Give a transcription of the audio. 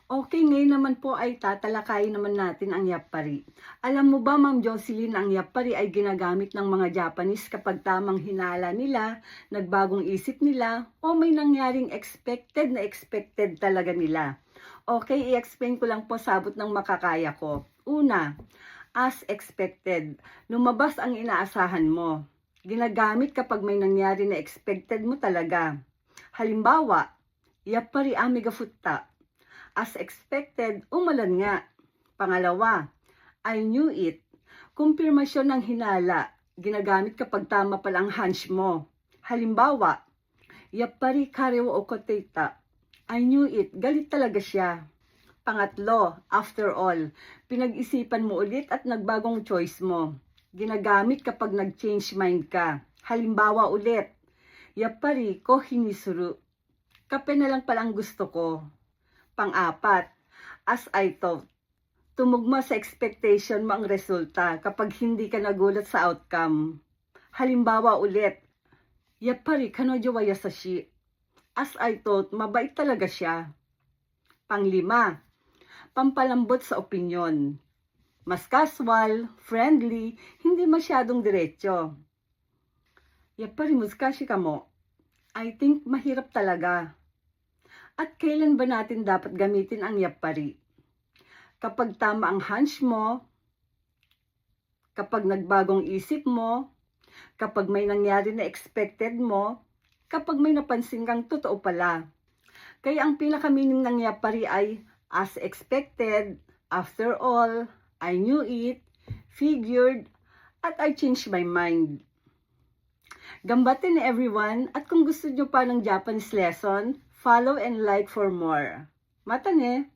Okay, ngayon naman po ay tatalakayin naman natin ang yappari. Alam mo ba, Ma'am Jocelyn, ang yappari ay ginagamit ng mga Japanese kapag tamang hinala nila, nagbagong isip nila, o may nangyaring expected talaga nila. Okay, i-explain ko lang po sa abot ng makakaya ko. Una, as expected, lumabas ang inaasahan mo. Ginagamit kapag may nangyari na expected mo talaga. Halimbawa, yappari ame ga futta. As expected, umulan nga. Pangalawa, I knew it. Kumpirmasyon ng hinala. Ginagamit kapag tama pala ang hunch mo. Halimbawa, yappari kare wo okoteta. I knew it. Galit talaga siya. Pangatlo, after all, pinag-isipan mo ulit at nagbagong choice mo. Ginagamit kapag nag-change mind ka. Halimbawa ulit, yappari ko hinisuru. Kape na lang pala ang gusto ko. Pang-apat, as I thought, tumugma sa expectation mo ang resulta kapag hindi ka nagulat sa outcome. Halimbawa ulit, yappari kanojo wa yasashi. As I thought, mabait talaga siya. Panglima, pampalambot sa opinyon. Mas casual, friendly, hindi masyadong diretso. Yappari muskashi kamo. I think mahirap talaga. At kailan ba natin dapat gamitin ang yappari? Kapag tama ang hunch mo, kapag nagbagong isip mo, kapag may nangyari na expected mo, kapag may napansin kang totoo pala. Kaya ang pinaka-meaning ng yappari ay as expected, after all, I knew it, figured, at I changed my mind. Gambate na everyone, at kung gusto nyo pa ng Japanese lesson, follow and like for more. Mata ne!